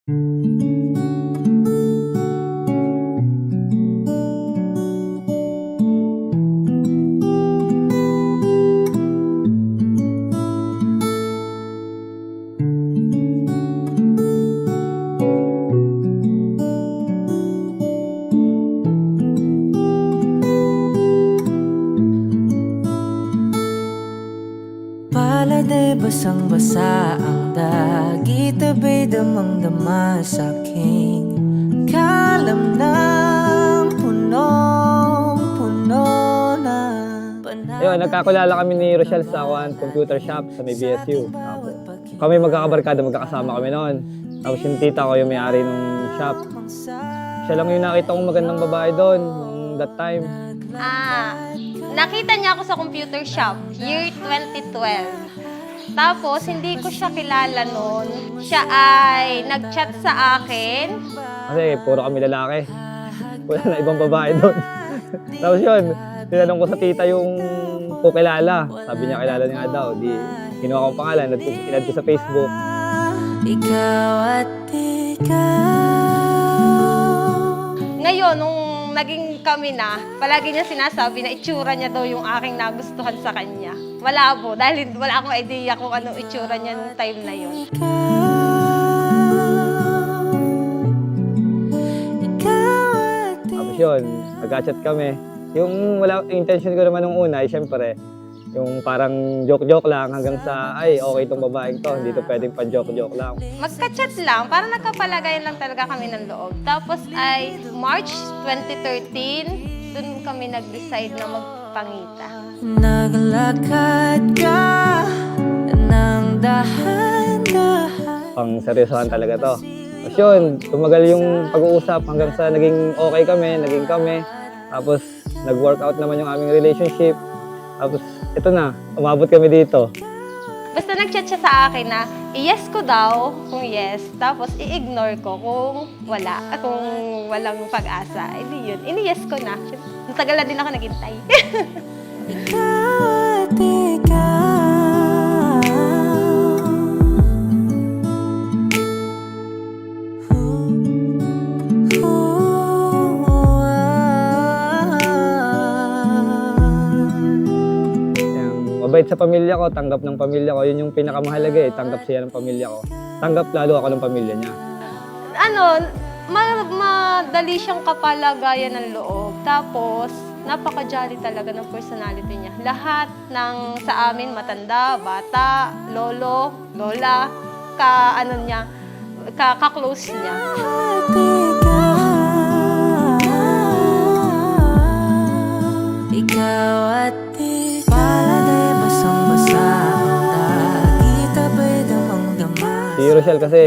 Pala'y basang-basa ang dagit, abay damang-dama sa'king kalamnang punong-puno na panahon. Ayun, nagkakulala kami ni Rochelle sa computer shop sa may BSU. Kami magkakabarkada, magkakasama kami noon. Tapos yung tita ko yung may-ari ng shop. Siya lang yung nakita kong magandang babae doon nung that time. Nakita niya ako sa computer shop, year 2012. Tapos, hindi ko siya kilala noon. Siya ay nag-chat sa akin. Kasi puro kami lalaki. Wala na ibang babae doon. Tapos yun, tinanong ko sa tita yung kukilala. Sabi niya kilala niya daw. Di, kinuha kong pangalan, inad ko sa Facebook. Ikaw at ikaw. Ngayon, nung naging kami na, palagi niya sinasabi na itsura niya daw yung aking nagustuhan sa kanya. Wala po, dahil wala akong idea kung ano itsura niya nung time na yun. Tapos yun, nag-chat kami. Yung wala, intention ko naman nung una ay syempre, yung parang joke-joke lang hanggang sa, ay, okay itong babaeng to, hindi to pwedeng pa-joke-joke lang. Magka-chat lang, parang nagkapalagayan lang talaga kami ng loob. Tapos ay March 2013, dun kami nag-decide na magpangita. Naglakad ka ng dahan-dahan. Pang seryosohan talaga to. Tapos yun, tumagal yung pag-uusap hanggang sa naging okay kami, naging kami. Tapos nag-workout naman yung aming relationship. Tapos ito na, umabot kami dito. Basta nag-chat siya sa akin na i-yes ko daw kung yes, tapos i-ignore ko kung wala, kung walang pag-asa. Eh di yun, ini-yes ko na. Matagal na din ako naghintay. Ikaw at ikaw. Mabait sa pamilya ko, tanggap ng pamilya ko. Yun yung pinakamahalaga eh, tanggap siya ng pamilya ko. Tanggap lalo ako ng pamilya niya. Madali siyang kapalagayan ng loob. Tapos, napaka-jolly talaga ng personality niya. Lahat ng sa amin, matanda, bata, lolo, lola, ka-close niya. Ikaw at ikaw. Pala'y basang-basa ang dagit, abay damang-dama. Si Rochelle kasi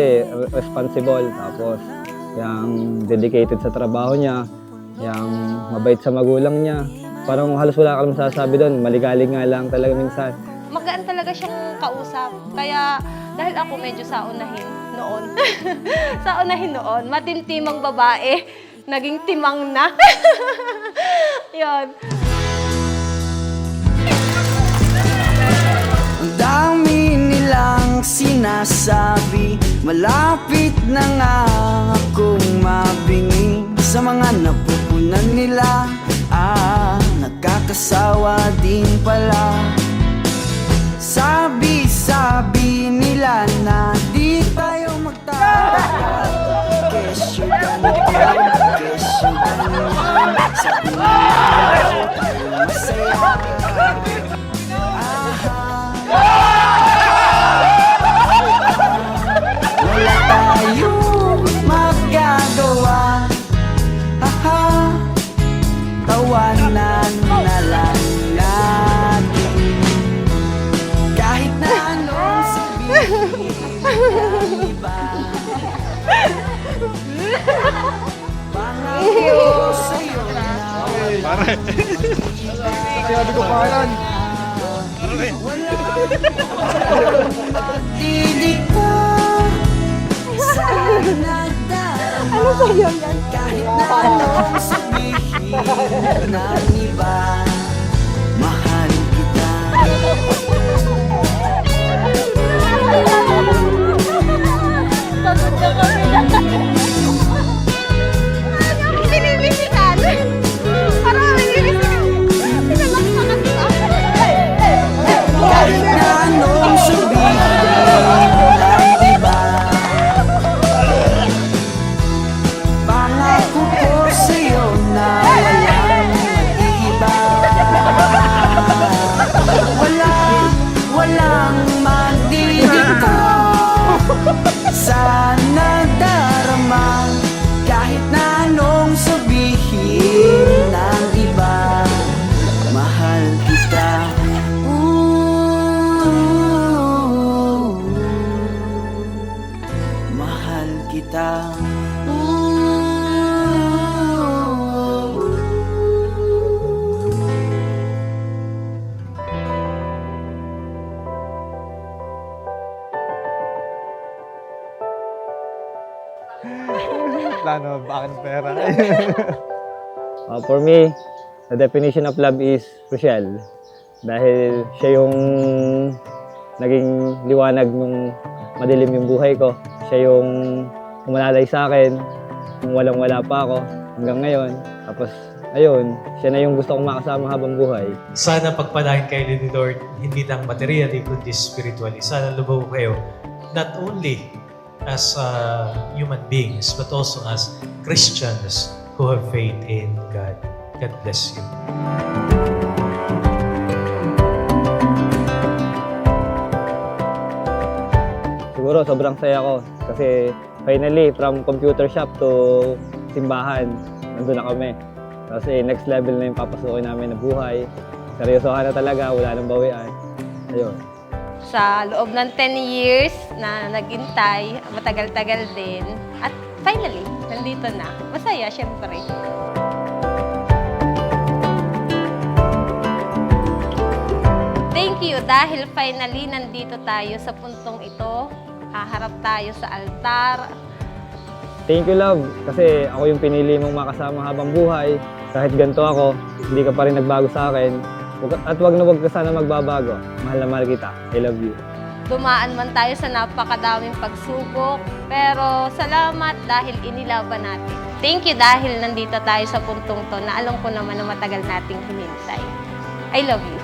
responsible, tapos yung dedicated sa trabaho niya, yung mabait sa magulang niya. Parang halos wala kang masasabi doon, maligalig nga lang talaga minsan. Magaan talaga siyang kausap. Kaya, dahil ako medyo saunahin noon, saunahin noon, matimtimang babae, naging timang na. Yun. Ang dami nilang sinasabi, malapit na nga akong mabingi. Sa mga napupunan nila, nagkakasawa din pala. Sabi nila na di tayo magtatagal. Kesyo ganito, kesyo ganyan. Sa pinag tayo masaya. Wala tayong magagawa. Tawanan na lang natin. Kahit na anong sabihin ng iba. Pangako ko sa'yo na Sinabi ko pangalan. wala magdidikta sa nagdaan. Ano sa'yo yan? Kahit na anong sabihin ng iba, mahal kita. Pagod na kami na. plano, bakit pera? For me, the definition of love is Rochelle. Dahil siya yung naging liwanag nung madilim yung buhay ko. Siya yung umalalay sa akin nung walang-wala pa ako hanggang ngayon. Tapos, ayun, siya na yung gusto kong makasama habang buhay. Sana pagpalain kayo ni Lord, hindi lang materially, kundi spiritually. Sana lubaw kayo, not only as human beings, but also as Christians who have faith in God. God bless you. Siguro sobrang saya ko kasi finally from computer shop to simbahan, nandun na kami. Kasi next level na yung papasukin namin na buhay. Seryosohan na talaga, wala nang bawian. Ayun. Sa loob ng 10 years na naghintay, matagal-tagal din. At finally, nandito na. Masaya, syempre. Thank you dahil finally nandito tayo sa puntong ito. Haharap tayo sa altar. Thank you, love, kasi ako yung pinili mong makasama habang buhay. Kahit ganito ako, hindi ka pa rin nagbago sa akin. At wag ka sana magbabago. Mahal na mahal kita. I love you. Dumaan man tayo sa napakadaming pagsubok, pero salamat dahil inilaban natin. Thank you dahil nandito tayo sa puntong to na alam ko naman na matagal nating hinintay. I love you.